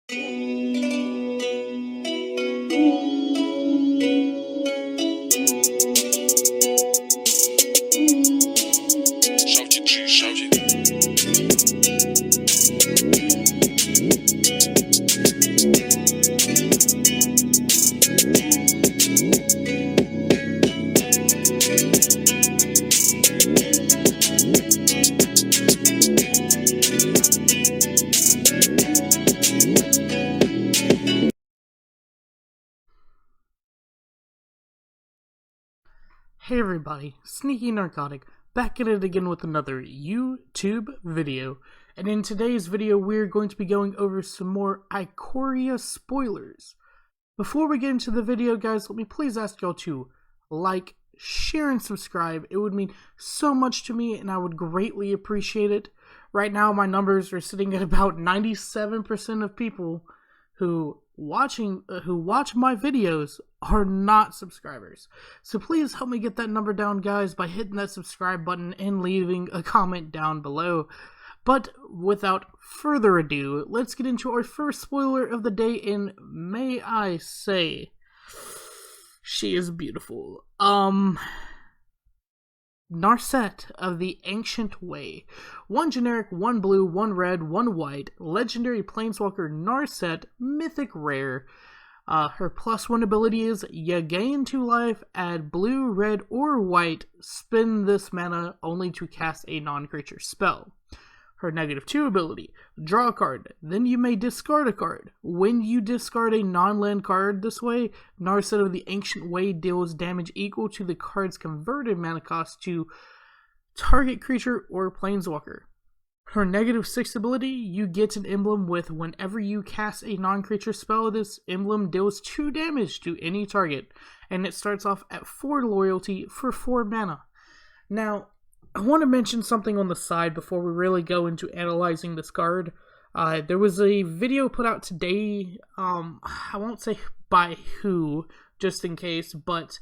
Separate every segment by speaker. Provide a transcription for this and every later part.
Speaker 1: Hey everybody, Sneaky Narcotic, back at it again with another YouTube video, and in today's video we're going to be going over some more Ikoria spoilers. Before we get into the video guys, let me please ask y'all to like, share, and subscribe. It would mean so much to me and I would greatly appreciate it. Right now my numbers are sitting at about 97% of people who watch my videos are not subscribers. So please help me get that number down guys by hitting that subscribe button and leaving a comment down below. But without further ado, let's get into our first spoiler of the day, and may I say, she is beautiful. Narset of the Ancient Way. One generic, one blue, one red, one white, legendary planeswalker Narset, mythic rare. Her +1 ability is you gain 2 life, add blue, red, or white, spend this mana only to cast a non-creature spell. Her -2 ability, draw a card, then you may discard a card. When you discard a non-land card this way, Narset of the Ancient Way deals damage equal to the card's converted mana cost to target creature or planeswalker. Her -6 ability, you get an emblem with whenever you cast a non-creature spell, this emblem deals 2 damage to any target, and it starts off at 4 loyalty for 4 mana. Now, I want to mention something on the side before we really go into analyzing this card. There was a video put out today, I won't say by who, just in case, but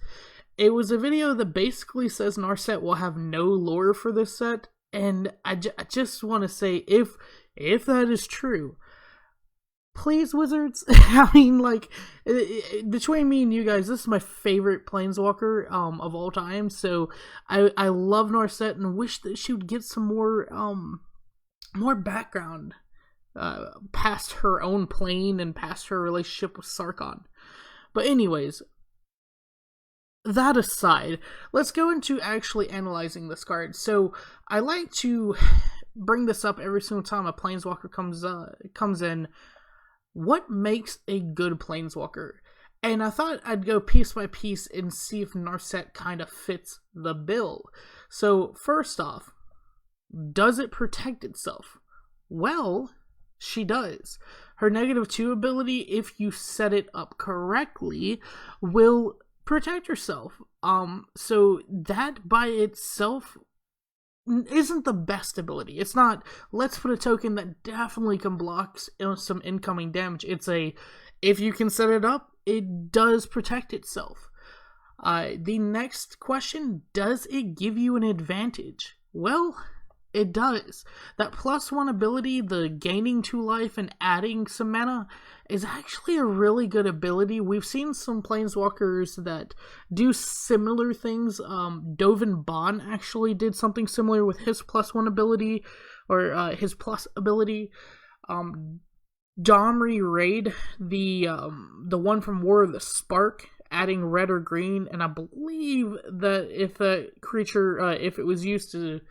Speaker 1: it was a video that basically says Narset will have no lore for this set, and I just want to say, if that is true, please, Wizards. I mean, like, between me and you guys, this is my favorite planeswalker of all time. So I love Narset and wish that she would get some more background past her own plane and past her relationship with Sarkhan. But anyways, that aside, let's go into actually analyzing this card. So I like to bring this up every single time a planeswalker comes in. What makes a good planeswalker? And I thought I'd go piece by piece and see if Narset kind of fits the bill. So first off, does it protect itself? Well, she does. Her -2 ability, if you set it up correctly, will protect herself. So that by itself isn't the best ability. It's not, let's put a token that definitely can block some incoming damage. It's if you can set it up, it does protect itself. The next question, does it give you an advantage? Well, it does. That +1 ability, the gaining 2 life and adding some mana, is actually a really good ability. We've seen some planeswalkers that do similar things. Dovin Bond actually did something similar with his +1 ability, or his plus ability. Domri Raid, the one from War of the Spark, adding red or green, and I believe that if a creature, if it was used to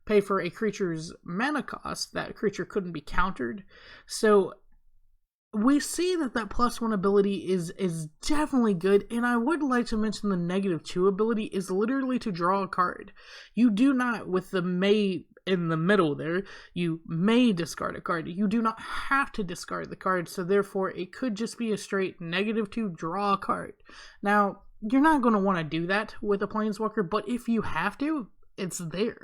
Speaker 1: pay for a creature's mana cost, that creature couldn't be countered. So we see that +1 ability is definitely good, and I would like to mention the -2 ability is literally to draw a card. You do not, with the may in the middle there, you may discard a card. You do not have to discard the card, so therefore it could just be a straight -2 draw a card. Now, you're not going to want to do that with a planeswalker, but if you have to, it's there.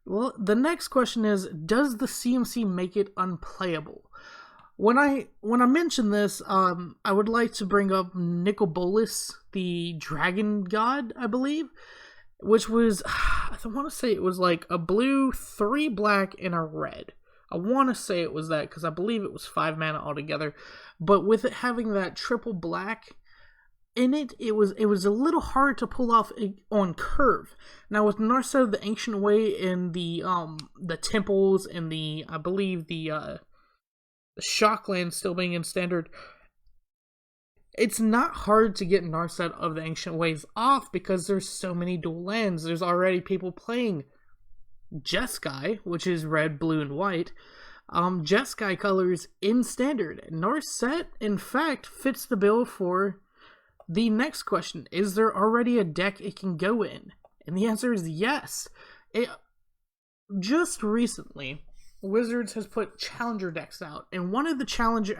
Speaker 1: Well, the next question is, does the CMC make it unplayable? When I mention this, I would like to bring up Nicol Bolas, the Dragon God, I believe, which was, I want to say it was like a blue, 3 black, and a red. I want to say it was that because I believe it was 5 mana altogether. But with it having that triple black in it, it was a little hard to pull off on curve. Now with Narset of the Ancient Way and the temples and I believe the Shockland still being in standard, it's not hard to get Narset of the Ancient Ways off because there's so many dual lands. There's already people playing Jeskai, which is red, blue, and white. Jeskai colors in standard. Narset, in fact, fits the bill for the next question. Is there already a deck it can go in? And the answer is yes. Just recently, Wizards has put challenger decks out, and one of the challenger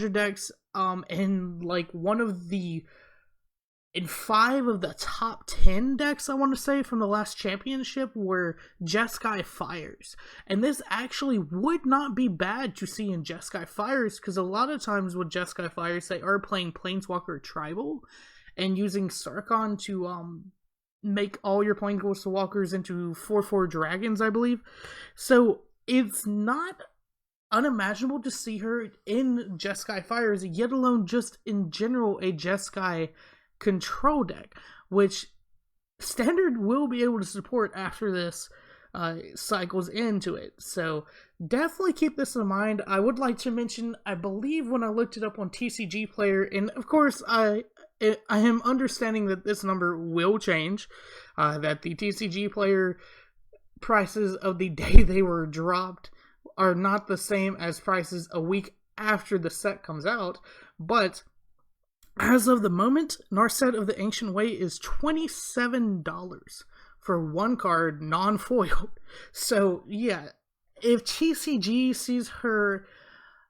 Speaker 1: decks, in 5 of the top 10 decks, I want to say, from the last championship were Jeskai Fires. And this actually would not be bad to see in Jeskai Fires, because a lot of times with Jeskai Fires, they are playing Planeswalker Tribal, and using Sarkhan to make all your Planeswalkers into 4/4 dragons, I believe. So it's not unimaginable to see her in Jeskai Fires, yet alone just in general a Jeskai control deck, which Standard will be able to support after this cycles into it. So definitely keep this in mind. I would like to mention, I believe when I looked it up on TCG Player, and of course I am understanding that this number will change, that the TCG Player prices of the day they were dropped are not the same as prices a week after the set comes out, but as of the moment, Narset of the Ancient Way is $27 for one card, non-foiled. So, yeah, if TCG sees her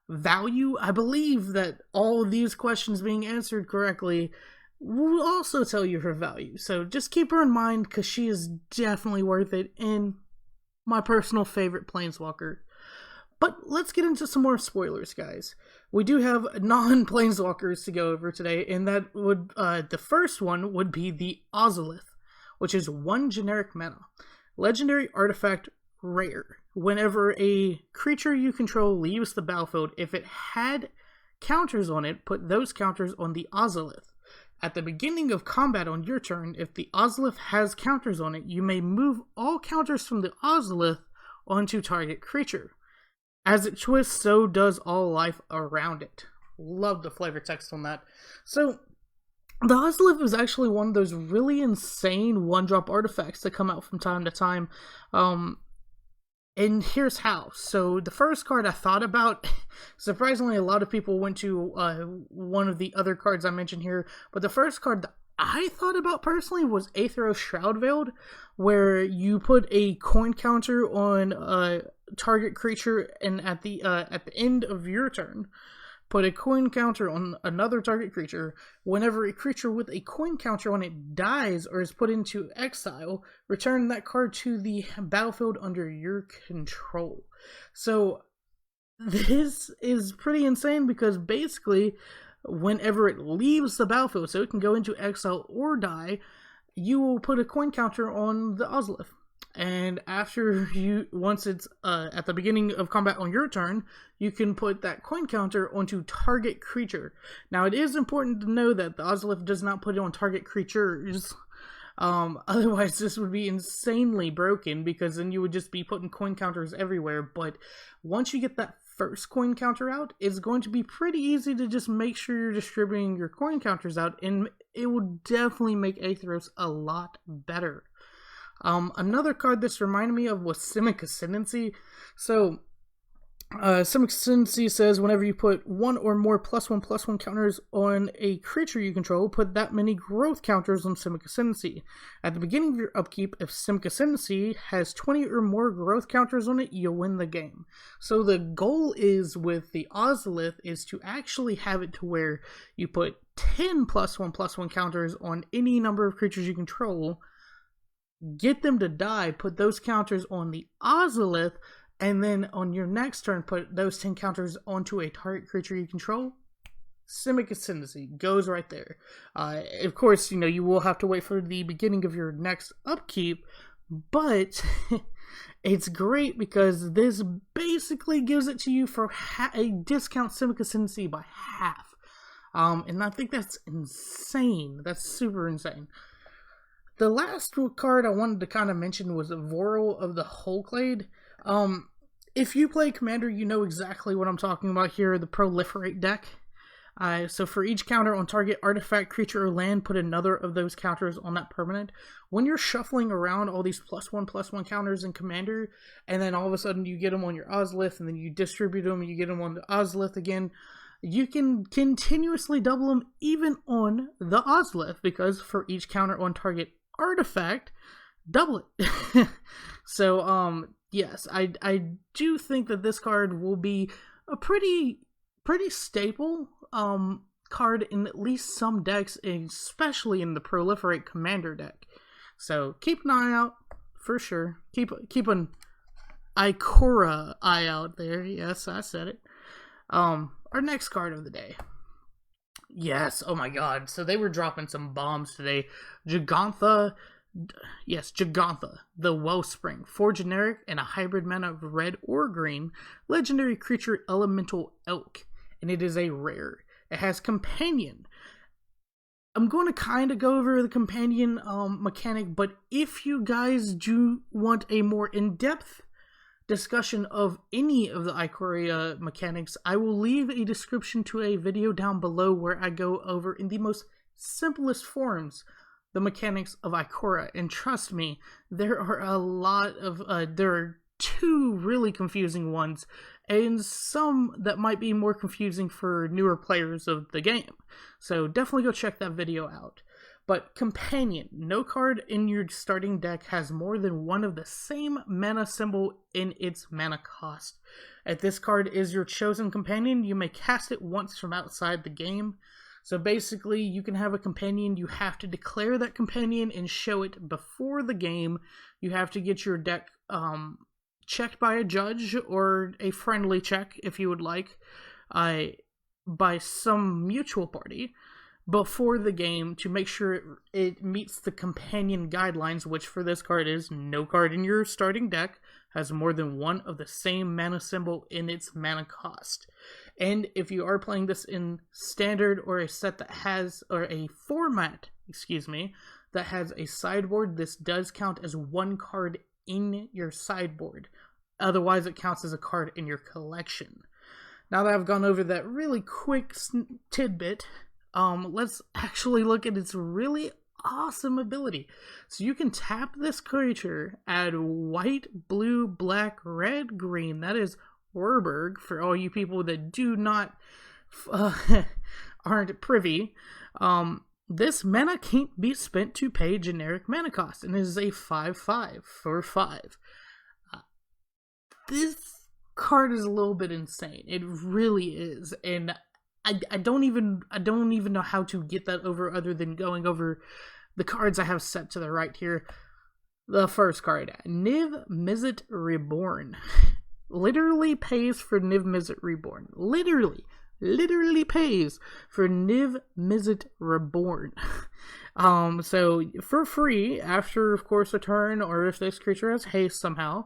Speaker 1: value, I believe that all of these questions being answered correctly will also tell you her value. So just keep her in mind, because she is definitely worth it, and my personal favorite Planeswalker. But let's get into some more spoilers, guys. We do have non-Planeswalkers to go over today, and that would the first one would be the Ozolith, which is 1 generic mana. Legendary artifact, rare. Whenever a creature you control leaves the battlefield, if it had counters on it, put those counters on the Ozolith. At the beginning of combat on your turn, if the Ozolith has counters on it, you may move all counters from the Ozolith onto target creature. As it twists, so does all life around it. Love the flavor text on that. So, the Ozolith is actually one of those really insane one-drop artifacts that come out from time to time. And here's how. So, the first card I thought about, surprisingly a lot of people went to one of the other cards I mentioned here, but the first card that I thought about personally was Aetheros Shroudveiled, where you put a coin counter on a target creature, and at the end of your turn, put a coin counter on another target creature. Whenever a creature with a coin counter on it dies or is put into exile, return that card to the battlefield under your control. So this is pretty insane, because basically whenever it leaves the battlefield, so it can go into exile or die, you will put a coin counter on the Ozolith. And once it's at the beginning of combat on your turn, you can put that coin counter onto target creature. Now, it is important to know that the Ozolith does not put it on target creatures. Otherwise, this would be insanely broken, because then you would just be putting coin counters everywhere. But once you get that first coin counter out, it's going to be pretty easy to just make sure you're distributing your coin counters out, and it will definitely make Aetheros a lot better. Another card this reminded me of was Simic Ascendancy. So, Simic Ascendancy says whenever you put 1 or more +1/+1 counters on a creature you control, put that many growth counters on Simic Ascendancy. At the beginning of your upkeep, if Simic Ascendancy has 20 or more growth counters on it, you'll win the game. So the goal is with the Ozolith is to actually have it to where you put 10 +1/+1 counters on any number of creatures you control, get them to die, put those counters on the Ozolith, and then on your next turn, put those 10 counters onto a target creature you control. Simic Ascendancy goes right there. Of course, you will have to wait for the beginning of your next upkeep, but it's great because this basically gives it to you for a discount Simic Ascendancy by half. And I think that's insane. That's super insane. The last card I wanted to kind of mention was Voral of the Hulklade. If you play Commander, you know exactly what I'm talking about here, the Proliferate deck. So for each counter on target artifact, creature, or land, put another of those counters on that permanent. When you're shuffling around all these +1/+1 counters in Commander, and then all of a sudden you get them on your Ozolith, and then you distribute them, and you get them on the Ozolith again, you can continuously double them even on the Ozolith, because for each counter on target artifact, double it. So, yes, I do think that this card will be a pretty staple card in at least some decks, especially in the Proliferate Commander deck. So keep an eye out for sure. Keep an Ikoria eye out there. Yes, I said it. Our next card of the day. Yes, oh my god. So they were dropping some bombs today. Jegantha. Yes, Jegantha, the Wellspring. 4 generic and a hybrid mana of red or green. Legendary creature, elemental elk. And it is a rare. It has companion. I'm going to kind of go over the companion mechanic, but if you guys do want a more in-depth discussion of any of the Ikoria mechanics, I will leave a description to a video down below where I go over in the most simplest forms the mechanics of Ikoria. And trust me, there are a lot of there are 2 really confusing ones, and some that might be more confusing for newer players of the game. So definitely go check that video out. But companion, no card in your starting deck has more than one of the same mana symbol in its mana cost. If this card is your chosen companion, you may cast it once from outside the game. So basically, you can have a companion, you have to declare that companion and show it before the game. You have to get your deck checked by a judge, or a friendly check if you would like, by some mutual party before the game to make sure it meets the companion guidelines, which for this card is no card in your starting deck has more than one of the same mana symbol in its mana cost. And if you are playing this in standard, or a set that has, or a format, that has a sideboard, this does count as one card in your sideboard. Otherwise, it counts as a card in your collection. Now that I've gone over that really quick tidbit, let's actually look at its really awesome ability. So you can tap this creature, add white, blue, black, red, green. That is Werberg for all you people that do not aren't privy. This mana can't be spent to pay generic mana cost, and it is a 5/5 for 5. This card is a little bit insane. It really is, and I don't even know how to get that over other than going over the cards I have set to the right here. The first card, Niv Mizzet Reborn. Literally pays for Niv Mizzet Reborn. Literally pays for Niv Mizzet Reborn. So for free, after of course a turn, or if this creature has haste somehow,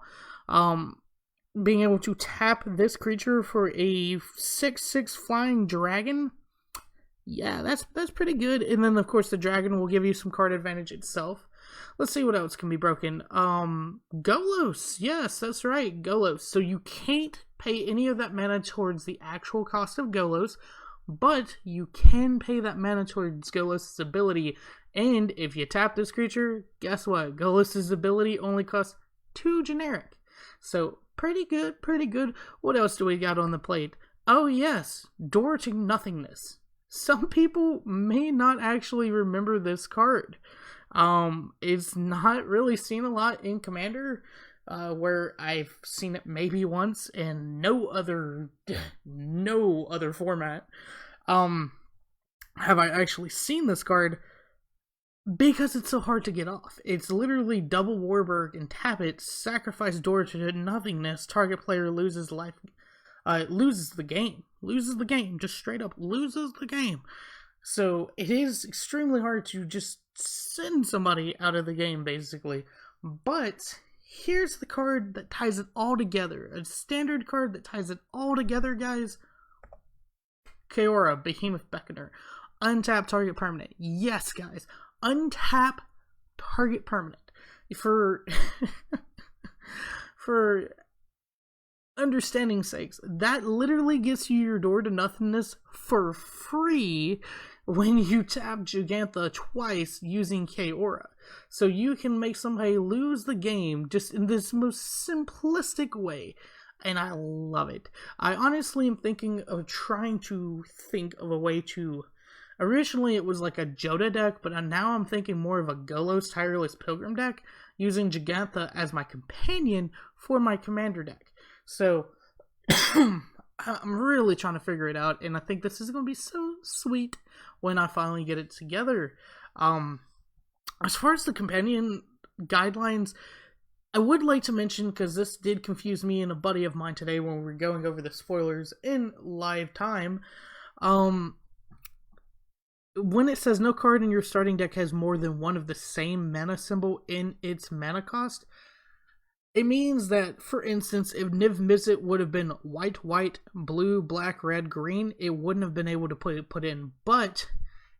Speaker 1: being able to tap this creature for a 6/6 flying dragon. Yeah, that's pretty good. And then of course the dragon will give you some card advantage itself. Let's see what else can be broken. Golos. Yes, that's right, Golos. So you can't pay any of that mana towards the actual cost of Golos, but you can pay that mana towards Golos' ability. And if you tap this creature, guess what? Golos' ability only costs 2 generic. So pretty good. What else do we got on the plate? Oh yes, Door to Nothingness. Some people may not actually remember this card. It's not really seen a lot in Commander, where I've seen it maybe once and no other format. Have I actually seen this card, because it's so hard to get off. It's literally double Warburg and tap it, sacrifice Door to Nothingness, target player loses life, loses the game, just straight up loses the game. So it is extremely hard to just send somebody out of the game, basically. But here's the card that ties it all together. A standard card that ties it all together, guys. Ikoria, Behemoth Beckoner. Untap target permanent. Yes, guys. Untap target permanent. For understanding sakes, that literally gets you your door to nothingness for free when you tap Jegantha twice using Ikoria. So you can make somebody lose the game just in this most simplistic way. And I love it. I honestly am thinking of trying to think of a way to... Originally it was like a Joda deck, but now I'm thinking more of a Golos Tireless Pilgrim deck, using Jegantha as my companion for my commander deck. So, I'm really trying to figure it out, and I think this is going to be so sweet when I finally get it together. As far as the companion guidelines, I would like to mention, because this did confuse me and a buddy of mine today when we were going over the spoilers in live time. When it says no card in your starting deck has more than one of the same mana symbol in its mana cost, it means that, for instance, if Niv Mizzet would have been white, blue, black, red, green, it wouldn't have been able to put in. But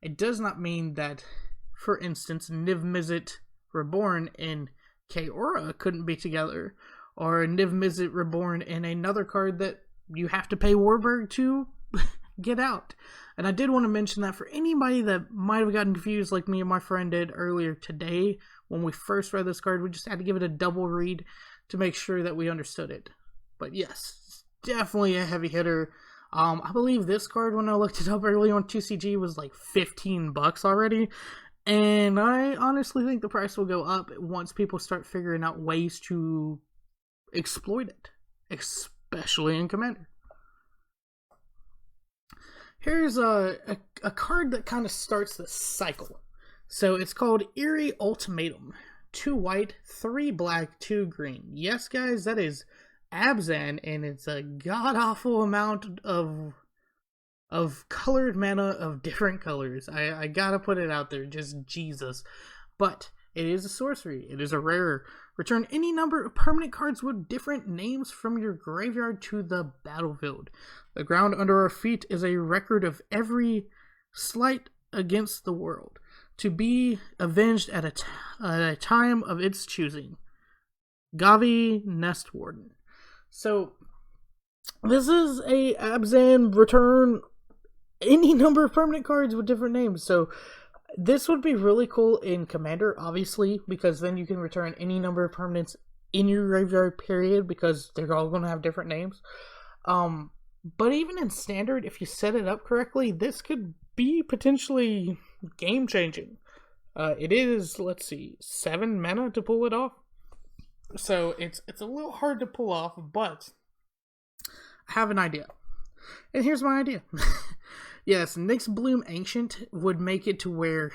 Speaker 1: it does not mean that, for instance, Niv Mizzet Reborn and Ikoria couldn't be together, or Niv Mizzet Reborn and another card that you have to pay Warburg to get out. And I did want to mention that for anybody that might have gotten confused like me and my friend did earlier today when we first read this card, we just had to give it a double read to make sure that we understood it. But yes, it's definitely a heavy hitter. I believe this card, when I looked it up early on TCG, was like $15 already. And I honestly think the price will go up once people start figuring out ways to exploit it, especially in Commander. Here's a card that kind of starts the cycle. So it's called Eerie Ultimatum. 2 white, 3 black, 2 green. Yes, guys, that is Abzan, and it's a god-awful amount of colored mana of different colors. I gotta put it out there, just Jesus. But it is a sorcery. It is a rare. Return any number of permanent cards with different names from your graveyard to the battlefield. The ground under our feet is a record of every slight against the world, to be avenged at a time of its choosing. Gavi Nest Warden. So, this is a Abzan return any number of permanent cards with different names. So, this would be really cool in Commander, obviously, because then you can return any number of permanents in your graveyard, period, because they're all going to have different names. But even in Standard, if you set it up correctly, this could be potentially game-changing. It is, let's see, 7 mana to pull it off. So it's a little hard to pull off, but I have an idea. And here's my idea. Yes, Nyx Bloom Ancient would make it to where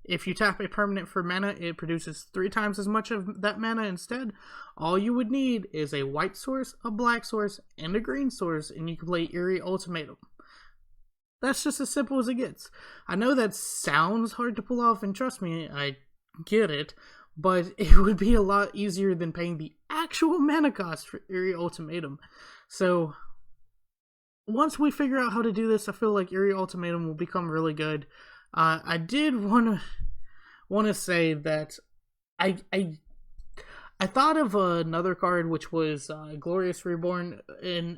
Speaker 1: if you tap a permanent for mana, it produces 3 times as much of that mana instead. All you would need is a white source, a black source, and a green source, and you can play Eerie Ultimatum. That's just as simple as it gets. I know that sounds hard to pull off, and trust me, I get it, but it would be a lot easier than paying the actual mana cost for Eerie Ultimatum. So, once we figure out how to do this, I feel like Eerie Ultimatum will become really good. I did want to say that I thought of another card, which was Glorious Reborn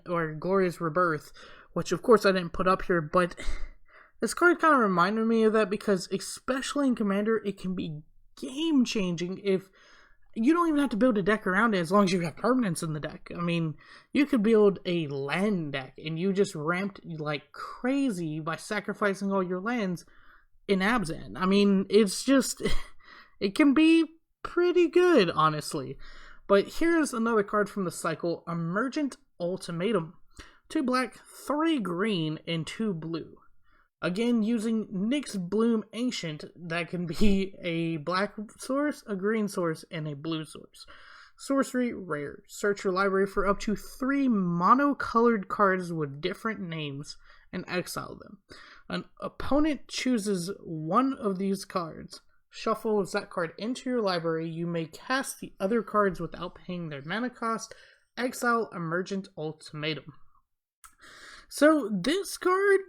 Speaker 1: or Glorious Rebirth, which of course I didn't put up here, but this card kind of reminded me of that because especially in Commander, it can be game changing if you don't even have to build a deck around it as long as you have permanents in the deck. I mean, you could build a land deck and you just ramped like crazy by sacrificing all your lands in Abzan. I mean, it's just, it can be pretty good, honestly. But here's another card from the cycle, Emergent Ultimatum. 2 black, 3 green, and 2 blue. Again, using Nyx Bloom Ancient, that can be a black source, a green source, and a blue source. Sorcery, rare. Search your library for up to 3 mono-colored cards with different names and exile them. An opponent chooses one of these cards. shuffle that card into your library. You may cast the other cards without paying their mana cost. Exile Emergent Ultimatum. So this card,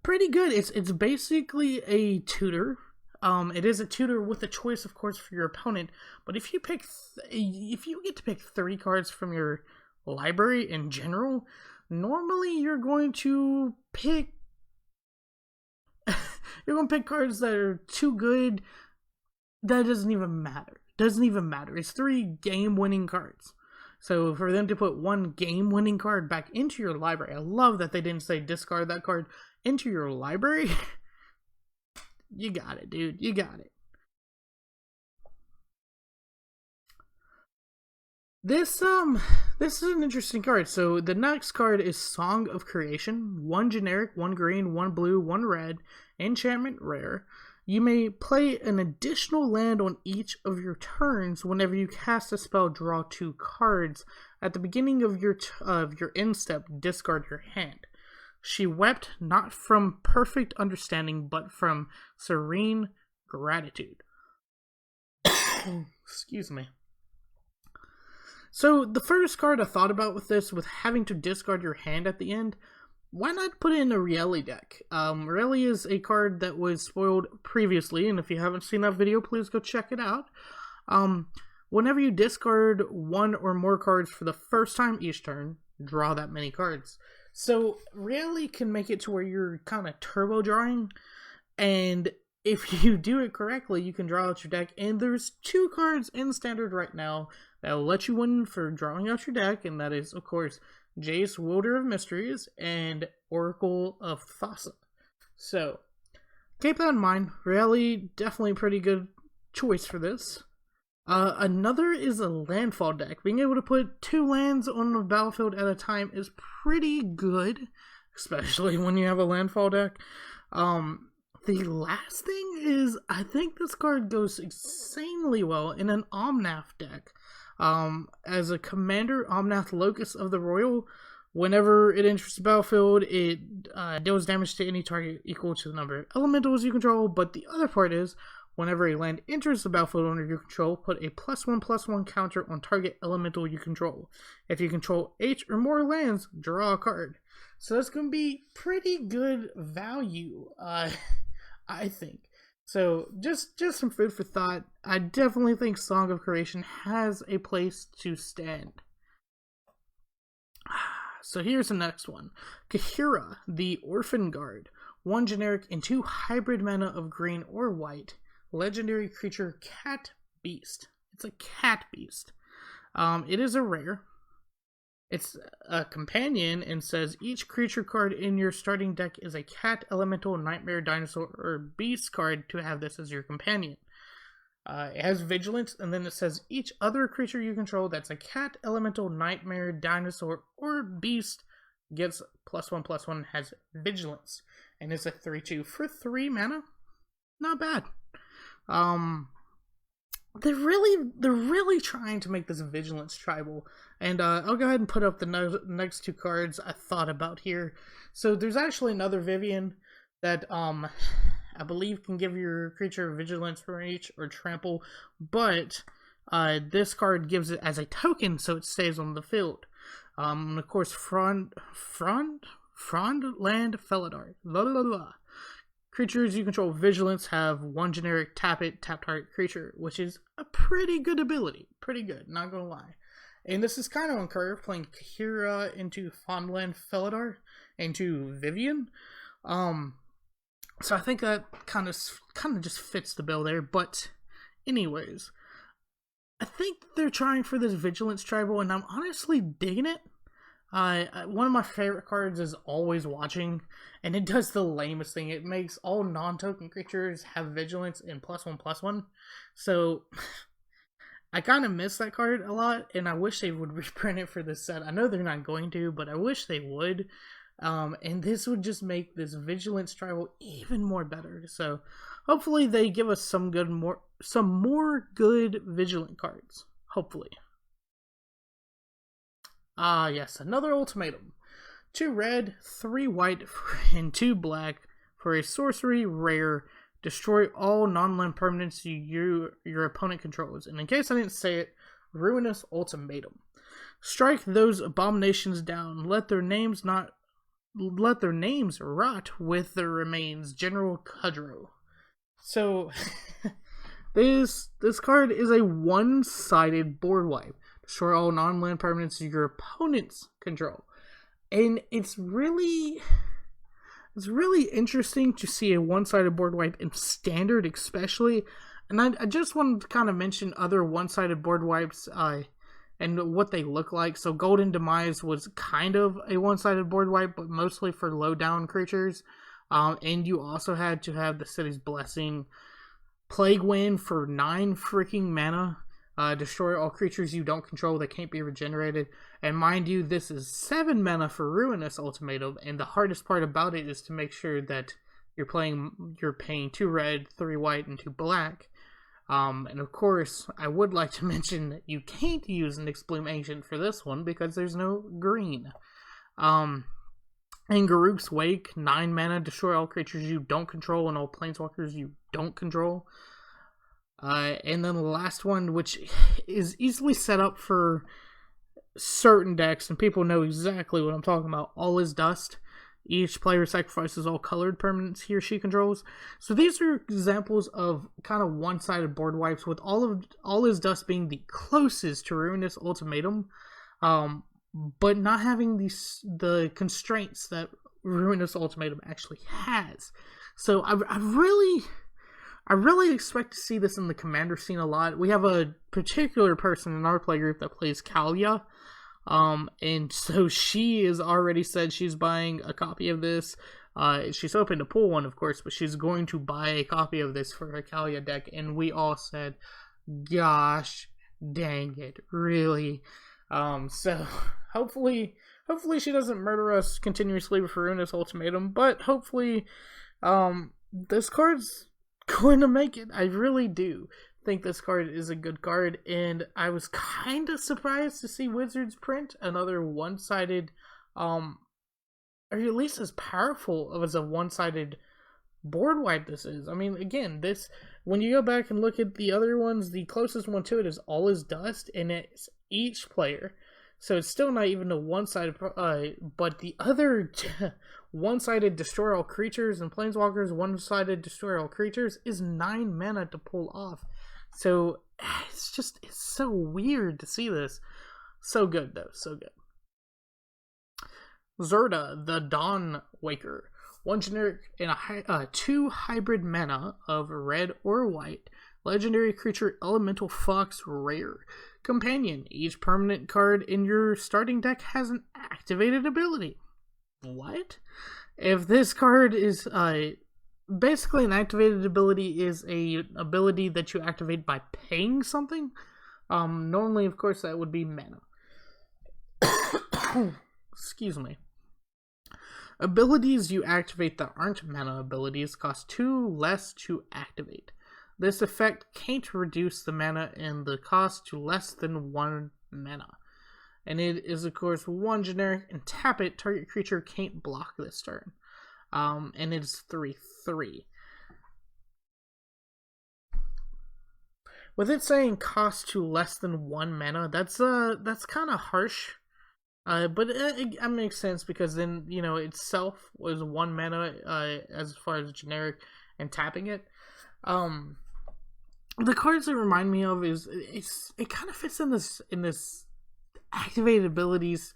Speaker 1: pretty good. It's basically a tutor. It is a tutor with a choice, of course, for your opponent. But if you get to pick 3 cards from your library in general, normally you're going to pick cards that are too good. That doesn't even matter. It's 3 game-winning cards. So for them to put 1 game-winning card back into your library, I love that they didn't say discard that card into your library. You got it, dude. You got it. This is an interesting card. So the next card is Song of Creation. 1 generic, 1 green, 1 blue, 1 red. Enchantment rare. You may play an additional land on each of your turns. Whenever you cast a spell, draw 2 cards. At the beginning of your end step, discard your hand. She wept not from perfect understanding, but from serene gratitude. Excuse me. So the first card I thought about with this, with having to discard your hand at the end, why not put it in a Rally deck? Rally is a card that was spoiled previously, and if you haven't seen that video, please go check it out. Whenever you discard 1 or more cards for the first time each turn, draw that many cards. So Rally can make it to where you're kind of turbo drawing, and if you do it correctly, you can draw out your deck. And there's 2 cards in Standard right now that will let you win for drawing out your deck, and that is, of course, Jace, Wielder of Mysteries, and Oracle of Thassa. So, keep that in mind. Rally, definitely a pretty good choice for this. Another is a landfall deck. Being able to put 2 lands on the battlefield at a time is pretty good, especially when you have a landfall deck. The last thing is, I think this card goes insanely well in an Omnath deck. As a commander, Omnath Locust of the Royal, whenever it enters the battlefield, it deals damage to any target equal to the number of elementals you control. But the other part is, whenever a land enters the battlefield under your control, put a +1/+1 counter on target elemental you control. If you control 8 or more lands, draw a card. So that's going to be pretty good value, I think. So just some food for thought. I definitely think Song of Creation has a place to stand. So here's the next one. Kaheera, the Orphan Guard. 1 generic and 2 hybrid mana of green or white. Legendary creature Cat Beast. It's a cat beast. It is a rare. It's a companion and says each creature card in your starting deck is a cat, elemental, nightmare, dinosaur, or beast card to have this as your companion. It has vigilance, and then it says each other creature you control that's a cat, elemental, nightmare, dinosaur, or beast gets +1/+1, has vigilance. And it's a 3/2 for 3 mana. Not bad. They're really trying to make this Vigilance tribal, and I'll go ahead and put up the next 2 cards I thought about here. So there's actually another Vivian that I believe can give your creature Vigilance, Reach, or Trample, but this card gives it as a token, so it stays on the field. And of course, Frond Land Felidar. Blah, blah, blah. Creatures you control Vigilance have 1 generic, tap it, tap target creature, which is a pretty good ability. Pretty good, not gonna lie. And this is kind of on curve, playing Kaheera into Fondland Felidar, into Vivian. So I think that kind of just fits the bill there. But anyways, I think they're trying for this Vigilance tribal, and I'm honestly digging it. One of my favorite cards is Always Watching, and it does the lamest thing. It makes all non-token creatures have Vigilance and +1/+1. So I kind of miss that card a lot, and I wish they would reprint it for this set. I know they're not going to, but I wish they would. And this would just make this Vigilance tribal even more better. So hopefully they give us some more good Vigilant cards. Hopefully. Yes, another ultimatum. 2 red, 3 white, and 2 black for a sorcery rare Destroy all non-land permanents your opponent controls. And in case I didn't say it, Ruinous Ultimatum. Strike those abominations down. Let their names rot with their remains. General Kudrow. So this card is a one-sided board wipe. Destroy all non-land permanents your opponents control. And it's really interesting to see a one-sided board wipe in Standard especially. And I just wanted to kind of mention other one-sided board wipes and what they look like. So Golden Demise was kind of a one-sided board wipe, but mostly for low-down creatures. And you also had to have the City's Blessing. Plague Wind for 9 freaking mana. Destroy all creatures you don't control that can't be regenerated. And mind you, this is 7 mana for Ruinous Ultimatum, and the hardest part about it is to make sure that you're paying 2 red, 3 white, and 2 black. And of course, I would like to mention that you can't use an Explume Ancient for this one because there's no green. And Garruk's Wake, 9 mana, destroy all creatures you don't control and all planeswalkers you don't control. And then the last one, which is easily set up for certain decks, and people know exactly what I'm talking about. All is Dust. Each player sacrifices all colored permanents he or she controls. So these are examples of kind of one-sided board wipes, with All is Dust being the closest to Ruinous Ultimatum, but not having the constraints that Ruinous Ultimatum actually has. So I really expect to see this in the Commander scene a lot. We have a particular person in our play group that plays Kalia, and so she has already said she's buying a copy of this. She's hoping to pull one, of course, but she's going to buy a copy of this for her Kalia deck, and we all said, gosh, dang it, really? So hopefully she doesn't murder us continuously with Ruinous Ultimatum, but hopefully, this card's going to make it. I really do think this card is a good card, and I was kind of surprised to see Wizards print another one-sided, or at least as powerful as a one-sided board wipe this is. I mean, again, when you go back and look at the other ones, the closest one to it is All is Dust, and it's each player. So it's still not even a one-sided, but the other one-sided destroy all creatures and planeswalkers, one-sided destroy all creatures is 9 mana to pull off. So it's so weird to see this. So good though, so good. Zirda, the Dawnmaker. 1 generic and 2 hybrid mana of red or white. Legendary creature Elemental Fox rare. Companion. Each permanent card in your starting deck has an activated ability. What? If this card is basically an activated ability is a ability that you activate by paying something. Normally, of course, that would be mana. Excuse me. Abilities you activate that aren't mana abilities cost 2 less to activate. This effect can't reduce the mana and the cost to less than 1 mana. And it is, of course, 1 generic, and tap it. Target creature can't block this turn. And it's 3/3. With it saying cost to less than 1 mana, that's kind of harsh. But it makes sense because then, itself was 1 mana as far as generic and tapping it. The cards that remind me of it kind of fits in this activated abilities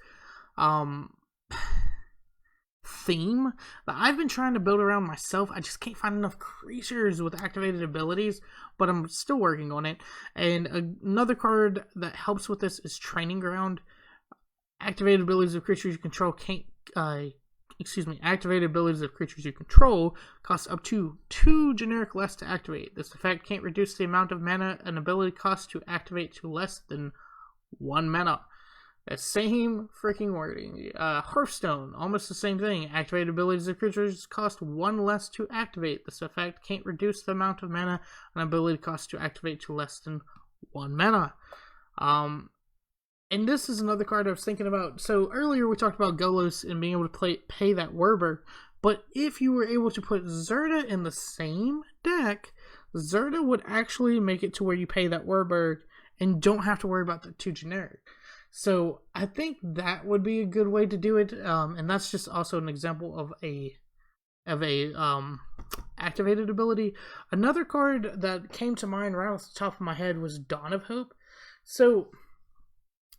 Speaker 1: theme that I've been trying to build around myself. I just can't find enough creatures with activated abilities, but I'm still working on it. And another card that helps with this is Training Ground. Activated abilities of creatures you control activated abilities of creatures you control cost up to 2 generic less to activate. This effect can't reduce the amount of mana an ability costs to activate to less than 1 mana. The same freaking wording. Hearthstone, almost the same thing. Activated abilities of creatures cost 1 less to activate. This effect can't reduce the amount of mana an ability costs to activate to less than 1 mana. And this is another card I was thinking about. So earlier we talked about Golos and being able to pay that Werber. But if you were able to put Zirda in the same deck, Zirda would actually make it to where you pay that Warburg and don't have to worry about the 2 generic. So I think that would be a good way to do it, and that's just also an example of a activated ability. Another card that came to mind right off the top of my head was Dawn of Hope. So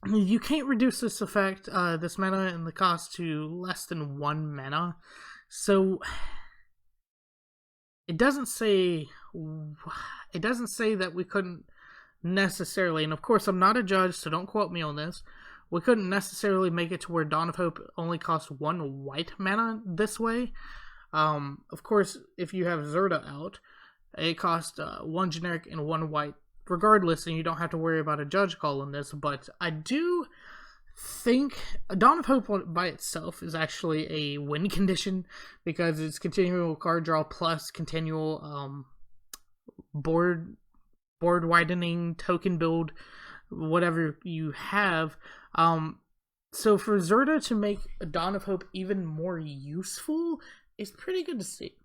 Speaker 1: you can't reduce this effect, this mana and the cost to less than 1 mana. So it doesn't say that we couldn't necessarily, and of course I'm not a judge, so don't quote me on this, we couldn't necessarily make it to where Dawn of Hope only costs 1 white mana this way. Of course, if you have Zirda out, it costs 1 generic and 1 white regardless, and you don't have to worry about a judge call on this. But I do think Dawn of Hope by itself is actually a win condition, because it's continual card draw plus continual board widening, token build, whatever you have. So for Zirda to make a Dawn of Hope even more useful is pretty good to see.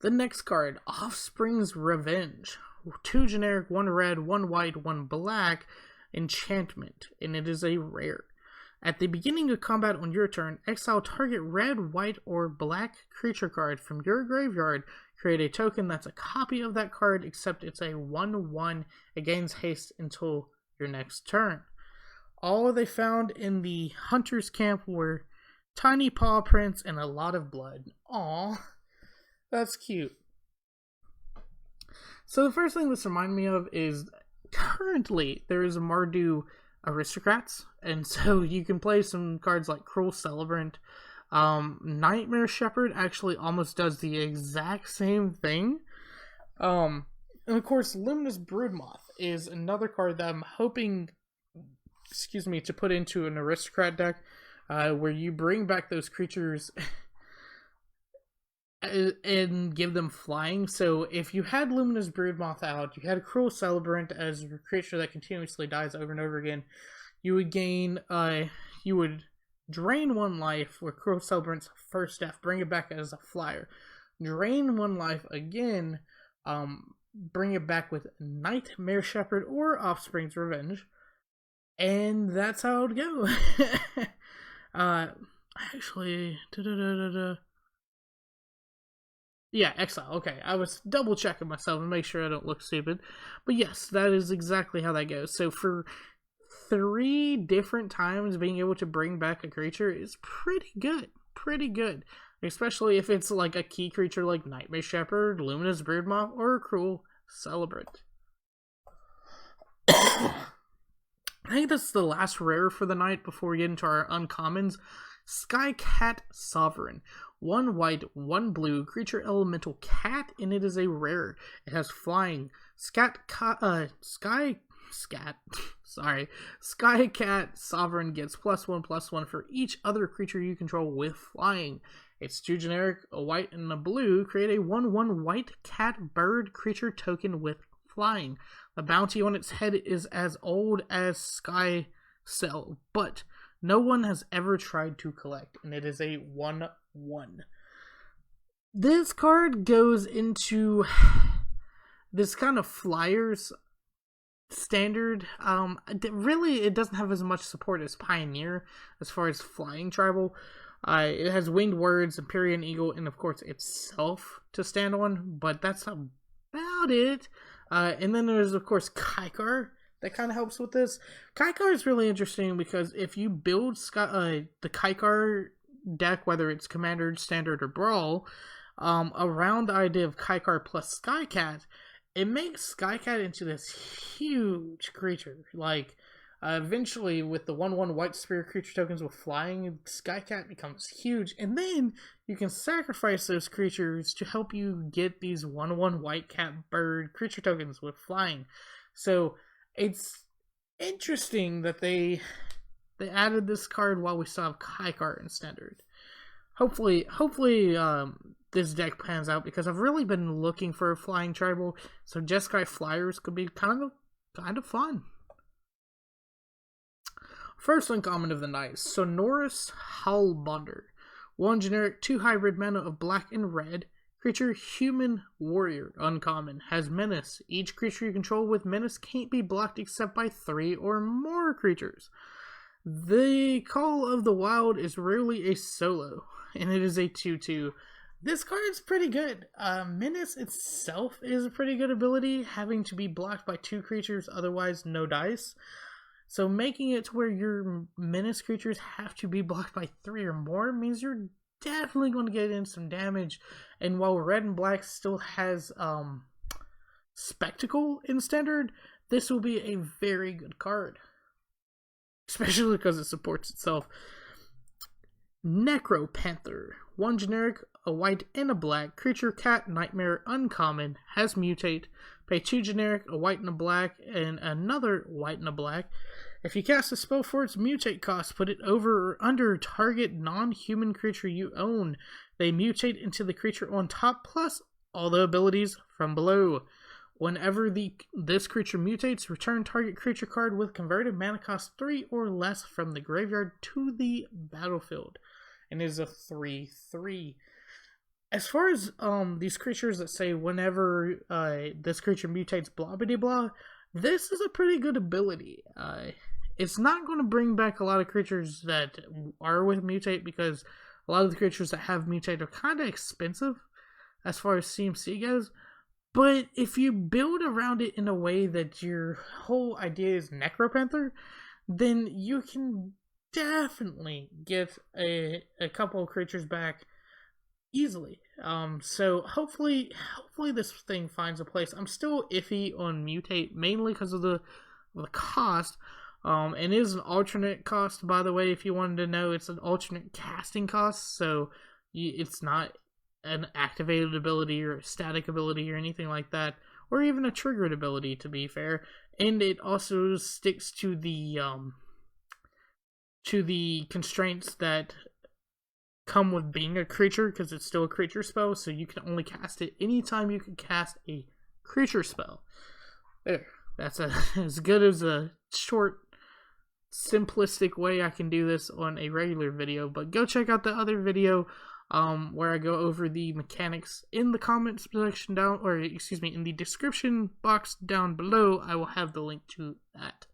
Speaker 1: The next card, Offspring's Revenge. 2 generic, 1 red, 1 white, 1 black, enchantment, and it is a rare. At the beginning of combat on your turn, exile target red, white, or black creature card from your graveyard. Create a token that's a copy of that card, except it's a 1/1. It gains haste until your next turn. All they found in the hunter's camp were tiny paw prints and a lot of blood. Aww, that's cute. So the first thing this reminds me of is currently there is a Mardu Aristocrats, and so you can play some cards like Cruel Celebrant. Nightmare Shepherd actually almost does the exact same thing. And of course, Luminous Broodmoth is another card that I'm hoping, to put into an Aristocrat deck, where you bring back those creatures and give them flying. So if you had Luminous Broodmoth out, you had a Cruel Celebrant as your creature that continuously dies over and over again, you would gain, you would drain 1 life with Cruel Celebrant's first death, bring it back as a flyer. Drain 1 life again, bring it back with Nightmare Shepherd or Offspring's Revenge, and that's how it would go. Actually, yeah, exile. Okay, I was double checking myself and make sure I don't look stupid. But yes, that is exactly how that goes. So for 3 different times being able to bring back a creature is pretty good. Especially if it's like a key creature like Nightmare Shepherd, Luminous Broodmoth, or Cruel Celebrant. I think that's the last rare for the night before we get into our uncommons. Skycat Sovereign. 1 white, 1 blue, creature elemental cat, and it is a rare. It has flying. Skycat Sovereign gets +1/+1 for each other creature you control with flying. It's 2 generic, a white and a blue. Create a 1/1 white cat bird creature token with flying. The bounty on its head is as old as Sky Cell, but no one has ever tried to collect, and it is a 1/1. This card goes into this kind of flyers standard. Really, it doesn't have as much support as Pioneer as far as flying tribal. It has Winged Words, Empyrean Eagle, and of course itself to stand on, but that's about it. And then there's of course Kaikar that kind of helps with this. Kaikar is really interesting because if you build the Kaikar deck, whether it's Commander, Standard, or Brawl, around the idea of Kaikar plus Skycat, it makes Skycat into this huge creature. Like, eventually, with the 1/1 white spirit creature tokens with flying, Skycat becomes huge. And then you can sacrifice those creatures to help you get these 1/1 white cat bird creature tokens with flying. So it's interesting that they added this card while we still have Kaikar in Standard. Hopefully, this deck pans out, because I've really been looking for a flying tribal, so Jeskai Flyers could be kind of fun. First uncommon of the night, Sonorous Howlbonder. 1 generic, 2 hybrid mana of black and red. Creature, human warrior, uncommon. Has menace. Each creature you control with menace can't be blocked except by 3 or more creatures. The Call of the Wild is rarely a solo, and it is a 2/2. This card is pretty good. Menace itself is a pretty good ability, having to be blocked by 2 creatures, otherwise no dice. So making it to where your menace creatures have to be blocked by 3 or more means you're definitely going to get in some damage. And while red and black still has Spectacle in standard, this will be a very good card. Especially because it supports itself. Necropanther. 1 generic, a white and a black. Creature, cat, nightmare, uncommon. Has mutate. Pay 2 generic, a white and a black, and another white and a black. If you cast a spell for its mutate cost, put it over or under target non-human creature you own. They mutate into the creature on top, plus all the abilities from below. Whenever this creature mutates, return target creature card with converted mana cost 3 or less from the graveyard to the battlefield. And is a 3/3. As far as these creatures that say whenever this creature mutates blah blah blah, this is a pretty good ability. It's not going to bring back a lot of creatures that are with mutate, because a lot of the creatures that have mutate are kind of expensive as far as CMC goes. But if you build around it in a way that your whole idea is Necropanther, then you can definitely get a couple of creatures back easily. So hopefully this thing finds a place. I'm still iffy on mutate, mainly because of the cost. And it is an alternate cost, by the way, if you wanted to know. It's an alternate casting cost, so it's not an activated ability or a static ability or anything like that, or even a triggered ability, to be fair. And it also sticks to the constraints that come with being a creature, because it's still a creature spell, so you can only cast it anytime you can cast a creature spell. There, that's as good as a short, simplistic way I can do this on a regular video. But go check out the other video where I go over the mechanics in the comments section down, or excuse me, in the description box down below. I will have the link to that.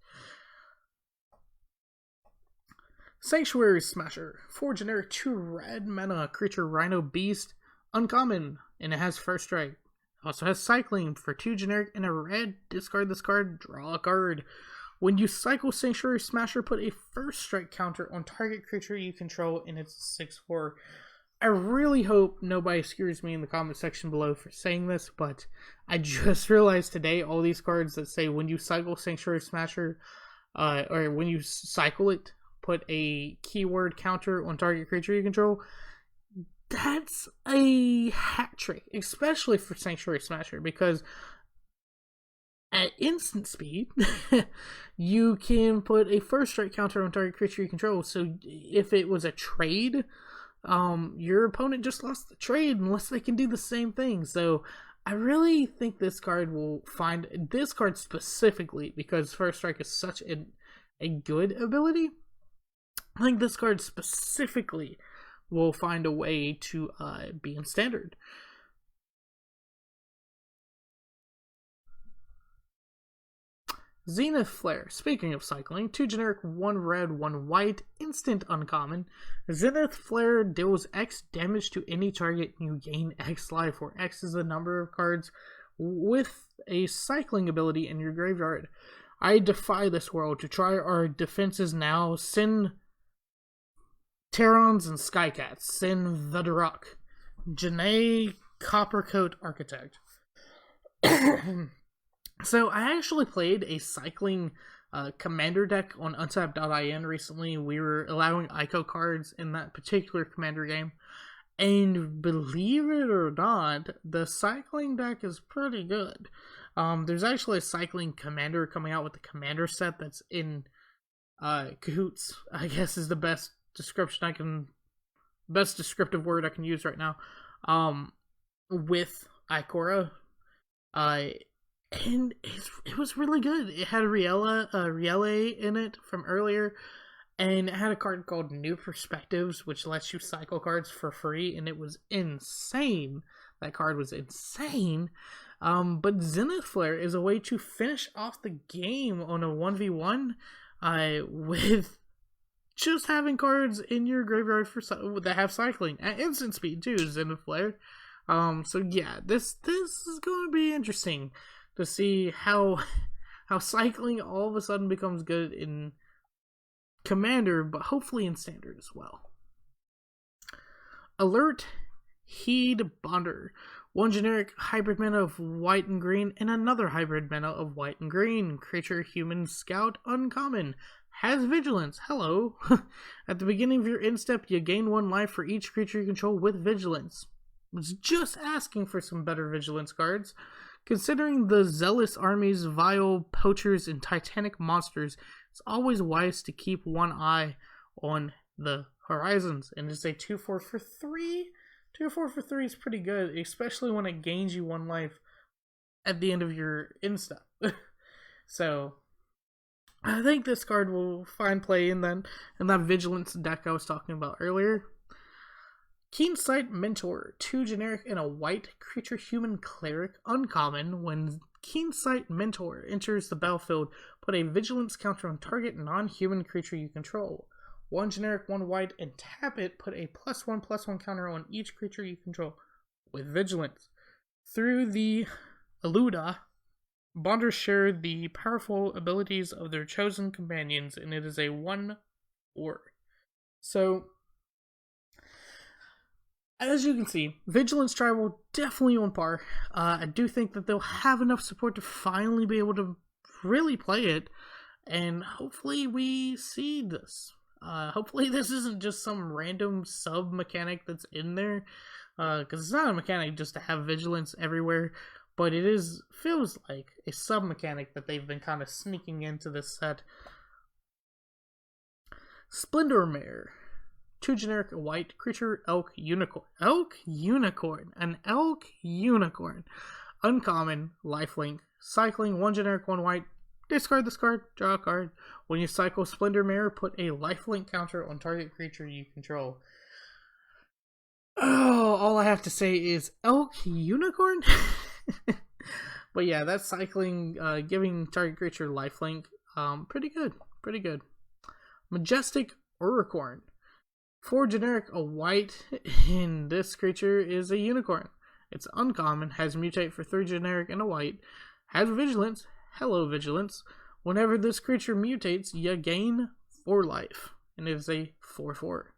Speaker 1: Sanctuary Smasher. 4 generic, 2 red mana creature, Rhino Beast, uncommon, and it has first strike. Also has cycling for 2 generic and a red. Discard this card, draw a card. When you cycle Sanctuary Smasher, put a first strike counter on target creature you control, and it's 6/4. I really hope nobody skewers me in the comment section below for saying this, but I just realized today all these cards that say when you cycle Sanctuary Smasher, or when you cycle it, put a keyword counter on target creature you control. That's a hat trick, especially for Sanctuary Smasher, because at instant speed, you can put a first strike counter on target creature you control. So if it was a trade, your opponent just lost the trade unless they can do the same thing. So I really think this card will find this card specifically, because first strike is such a good ability. I think this card specifically will find a way to be in standard. Zenith Flare. Speaking of cycling, 2 generic, 1 red, 1 white, instant uncommon. Zenith Flare deals X damage to any target, you gain X life, where X is the number of cards with a cycling ability in your graveyard. I defy this world to try our defenses now. Send Terrans and Skycats. Send the Durok. Janae Coppercoat Architect. So I actually played a cycling commander deck on untap.in recently. We were allowing Ico cards in that particular commander game. And believe it or not, the cycling deck is pretty good. There's actually a cycling commander coming out with the commander set that's in cahoots, I guess is the best descriptive word I can use right now, with Ikoria. And it was really good. It had Riella in it from earlier, And it had a card called New Perspectives, which lets you cycle cards for free, and it was insane. That card was insane. But Zenith Flare is a way to finish off the game on a 1v1 with just having cards in your graveyard that have cycling at instant speed too. Zenith Flare. So yeah, this is going to be interesting to see how cycling all of a sudden becomes good in Commander, but hopefully in Standard as well. Alert Heed Bonder. One generic hybrid mana of white and green, and another hybrid mana of white and green. Creature, human, scout, uncommon. Has vigilance. Hello. At the beginning of your end step, you gain 1 life for each creature you control with vigilance. Was just asking for some better vigilance cards. Considering the zealous armies, vile poachers, and titanic monsters, it's always wise to keep one eye on the horizons. And just a 2/4 for 3. 2/4 for 3 is pretty good, especially when it gains you 1 life at the end of your end step. So I think this card will find play in that vigilance deck I was talking about earlier. Keensight Mentor, 2 generic and a white creature human cleric uncommon. When Keensight Mentor enters the battlefield, put a vigilance counter on target non-human creature you control. 1 generic, 1 white, and tap it, put a +1/+1 counter on each creature you control with vigilance. Through the Eluda, Bonders share the powerful abilities of their chosen companions, and it is a 1/4. So as you can see, Vigilance Tribal definitely on par. I do think that they'll have enough support to finally be able to really play it, and hopefully we see this. Hopefully this isn't just some random sub-mechanic that's in there, because it's not a mechanic just to have Vigilance everywhere, but it feels like a sub-mechanic that they've been kind of sneaking into this set. Splendor Mare. 2 generic white creature, Elk Unicorn. Elk Unicorn. An Elk Unicorn. Uncommon, lifelink. Cycling, 1 generic, 1 white. Discard this card, draw a card. When you cycle Splendor Mare, put a lifelink counter on target creature you control. Oh, all I have to say is Elk Unicorn? But yeah, that's cycling, giving target creature lifelink. Pretty good. Pretty good. Majestic Auricorn. 4 generic, a white, and this creature is a unicorn. It's uncommon, has mutate for 3 generic and a white, has vigilance. Hello, vigilance. Whenever this creature mutates, you gain 4 life, and it is a 4/4.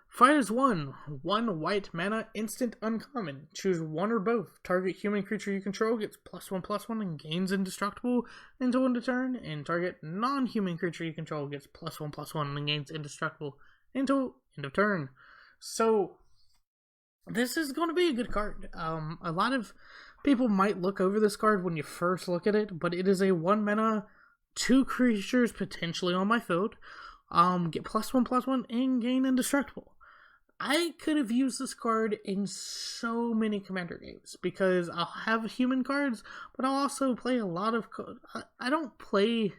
Speaker 1: Fight as 1 white mana, instant uncommon. Choose 1 or both. Target human creature you control gets +1/+1 and gains indestructible until end of turn, and target non-human creature you control gets +1/+1 and gains indestructible until end of turn. So this is going to be a good card. A lot of people might look over this card when you first look at it, but it is a 1 mana, 2 creatures potentially on my field. Get +1/+1 and gain indestructible. I could have used this card in so many Commander games because I'll have human cards, but I'll also play a lot of... I don't want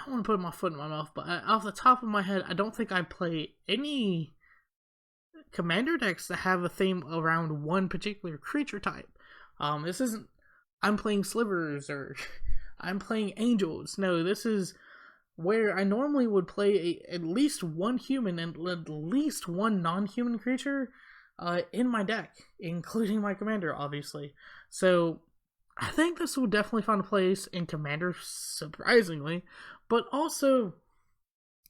Speaker 1: to put my foot in my mouth, but off the top of my head, I don't think I play any Commander decks that have a theme around one particular creature type. This isn't... I'm playing Slivers or I'm playing Angels. No, this is where I normally would play at least 1 human and at least 1 non-human creature in my deck, including my Commander, obviously. So I think this will definitely find a place in Commander, surprisingly, but also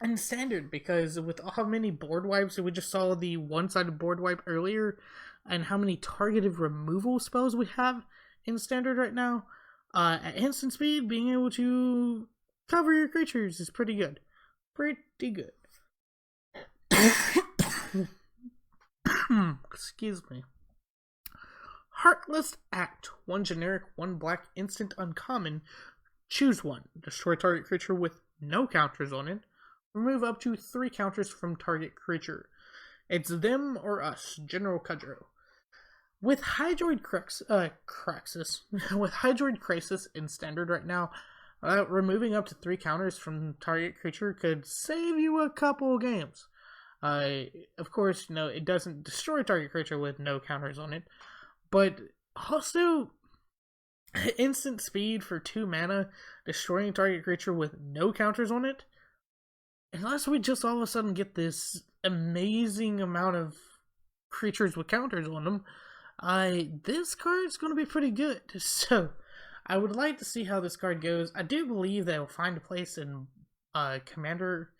Speaker 1: in Standard, because with how many board wipes, we just saw the one-sided board wipe earlier, and how many targeted removal spells we have in Standard right now, at instant speed, being able to cover your creatures is pretty good. Pretty good. Excuse me. Heartless Act. 1 generic, 1 black, instant uncommon. Choose 1. Destroy target creature with no counters on it. Remove up to 3 counters from target creature. It's them or us. General Kudrow. With Hydroid Crisis in Standard right now, Removing up to 3 counters from target creature could save you a couple games. Of course, it doesn't destroy target creature with no counters on it, but also instant speed for 2 mana, destroying target creature with no counters on it. Unless we just all of a sudden get this amazing amount of creatures with counters on them, this card's going to be pretty good. So, I would like to see how this card goes. I do believe that it'll find a place in Commander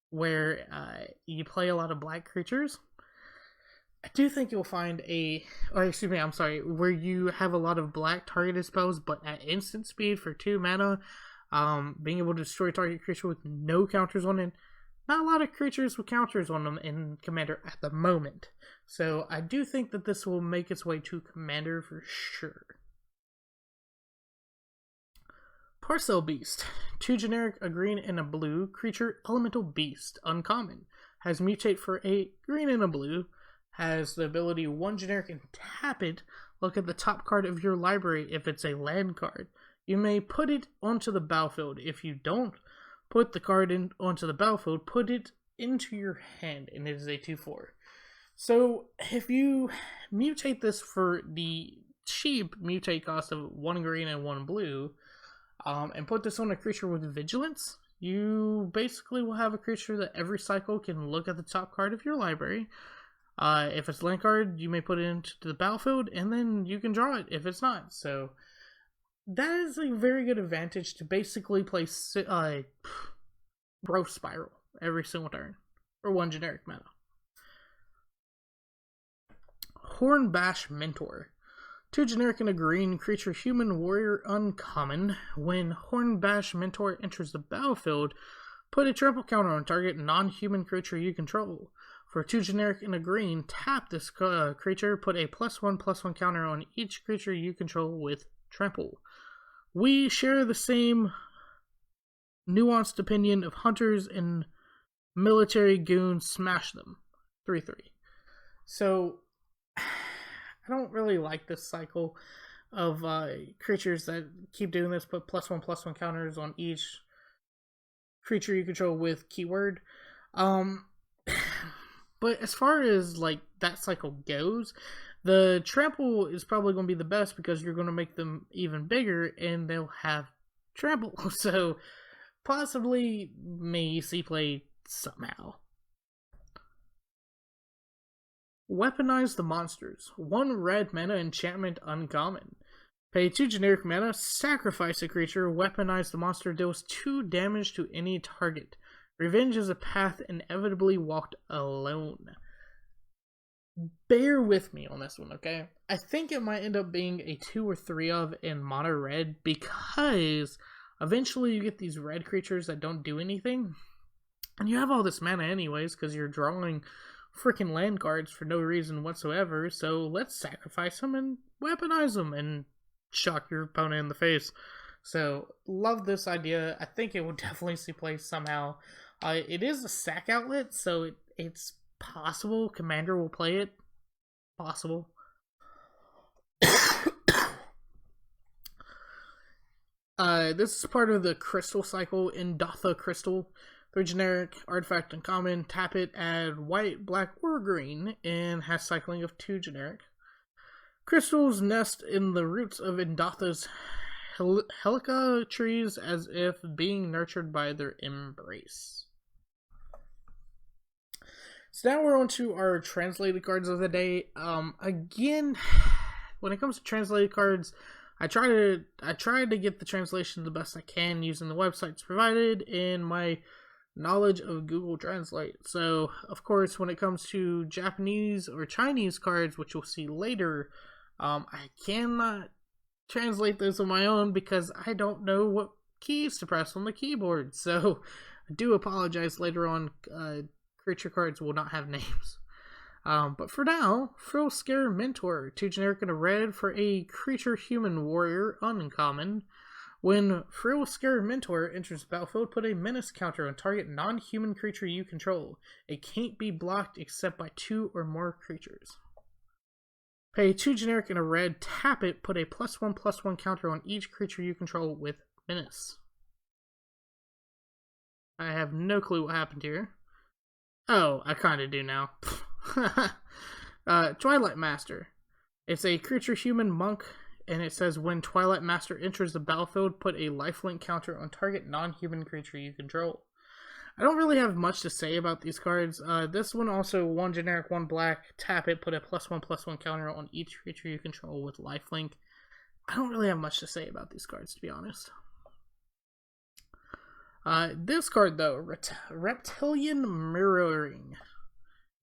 Speaker 1: where you play a lot of black creatures. I do think you'll find where you have a lot of black targeted spells, but at instant speed for 2 mana, being able to destroy target creature with no counters on it. Not a lot of creatures with counters on them in Commander at the moment. So I do think that this will make its way to Commander for sure. Parcelbeast. 2 generic, a green and a blue, creature elemental beast, uncommon. Has mutate for a green and a blue. Has the ability 1 generic and tap it. Look at the top card of your library if it's a land card. You may put it onto the battlefield. If you don't put the card onto the battlefield, put it into your hand, and it is a 2/4. So if you mutate this for the cheap mutate cost of 1 green and 1 blue, and put this on a creature with vigilance, you basically will have a creature that every cycle can look at the top card of your library. If it's a land card, you may put it into the battlefield, and then you can draw it if it's not. So that is a very good advantage to basically play Growth Spiral every single turn for 1 generic mana. Hornbash Mentor. 2 generic and a green, creature human warrior uncommon. When Hornbash Mentor enters the battlefield, put a trample counter on target non-human creature you control. For 2 generic and a green, tap this creature, put a +1/+1 counter on each creature you control with trample. We share the same nuanced opinion of hunters and military goons, smash them. 3/3. So, I don't really like this cycle of creatures that keep doing this, put +1/+1 counters on each creature you control with keyword. But as far as that cycle goes, the trample is probably going to be the best because you're going to make them even bigger and they'll have trample. So possibly may see play somehow. Weaponize the monsters. 1 red mana enchantment uncommon. Pay 2 generic mana, sacrifice a creature, weaponize the monster, deals 2 damage to any target. Revenge is a path inevitably walked alone. Bear with me on this one, okay? I think it might end up being a 2 or 3 of in mono red because eventually you get these red creatures that don't do anything. And you have all this mana anyways because you're drawing freaking land cards for no reason whatsoever. So let's sacrifice them and weaponize them and shock your opponent in the face. So love this idea. I think it will definitely see play somehow. It is a sack outlet, so it's possible Commander will play it. Possible. This is part of the Crystal cycle. Indatha Crystal. 3 generic, artifact uncommon. Tap it, add white, black, or green, and has cycling of 2 generic. Crystals nest in the roots of Indatha's helica trees as if being nurtured by their embrace. So now we're on to our translated cards of the day. Again, when it comes to translated cards, I try to get the translation the best I can using the websites provided and my knowledge of Google Translate. So, of course, when it comes to Japanese or Chinese cards, which you'll see later, I cannot translate those on my own because I don't know what keys to press on the keyboard. So, I do apologize later on. Creature cards will not have names. But for now, Frillscare Mentor, 2 generic and a red for a creature human warrior uncommon. When Frillscare Mentor enters the battlefield, put a menace counter on target non-human creature you control. It can't be blocked except by 2 or more creatures. Pay 2 generic and a red, tap it, put a +1/+1 counter on each creature you control with menace. I have no clue what happened here. Oh, I kind of do now. Twilight Master. It's a creature human monk, and it says when Twilight Master enters the battlefield, put a lifelink counter on target non-human creature you control. I don't really have much to say about these cards. This one also, 1 generic, 1 black, tap it, put a +1/+1 counter on each creature you control with lifelink. I don't really have much to say about these cards, to be honest. This card, though, Reptilian Mirroring.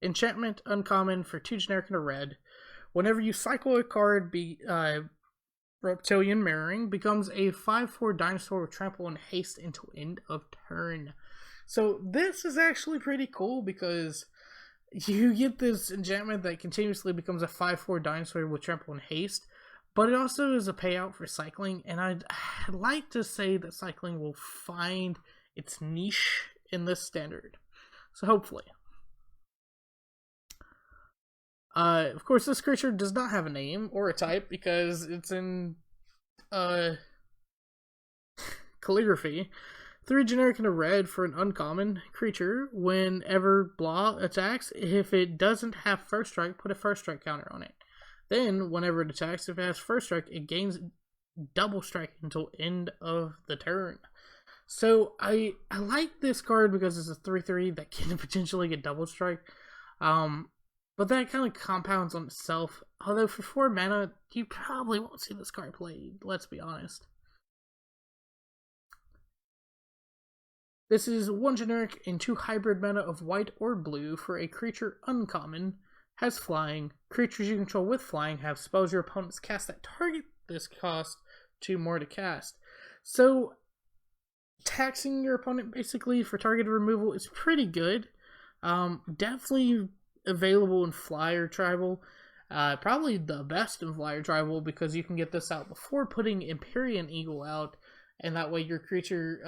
Speaker 1: Enchantment, uncommon, for 2 generic and a red. Whenever you cycle a card, Reptilian Mirroring becomes a 5/4 dinosaur with trample and haste until end of turn. So this is actually pretty cool because you get this enchantment that continuously becomes a 5/4 dinosaur with trample and haste, but it also is a payout for cycling, and I'd like to say that cycling will find its niche in this standard. So hopefully. Of course, this creature does not have a name or a type because it's in calligraphy. 3 generic and a red for an uncommon creature. Whenever blah attacks, if it doesn't have first strike, put a first strike counter on it. Then, whenever it attacks, if it has first strike, it gains double strike until end of the turn. So, I like this card because it's a 3/3 that can potentially get double strike. But that kind of compounds on itself. Although, for 4 mana, you probably won't see this card played, let's be honest. This is 1 generic and 2 hybrid mana of white or blue for a creature uncommon. Has flying. Creatures you control with flying have spells your opponents cast that target this cost 2 more to cast. So, taxing your opponent basically for targeted removal is pretty good. Definitely available in Flyer Tribal. Probably the best in Flyer Tribal because you can get this out before putting Empyrean Eagle out, and that way your creature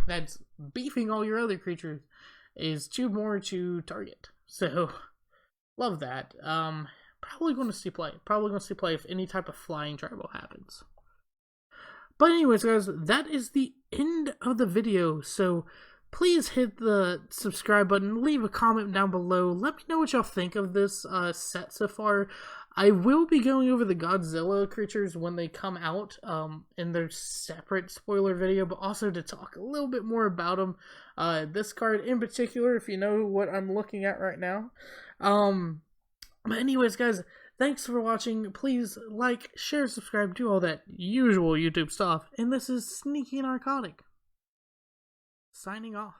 Speaker 1: that's beefing all your other creatures is 2 more to target. So, love that. Probably going to see play. Probably going to see play if any type of flying tribal happens. But anyways, guys, that is the end of the video. So, please hit the subscribe button. Leave a comment down below. Let me know what y'all think of this set so far. I will be going over the Godzilla creatures when they come out in their separate spoiler video, but also to talk a little bit more about them. This card in particular, if you know what I'm looking at right now. But anyways, guys, thanks for watching. Please like, share, subscribe, do all that usual YouTube stuff. And this is Sneaky Narcotic, signing off.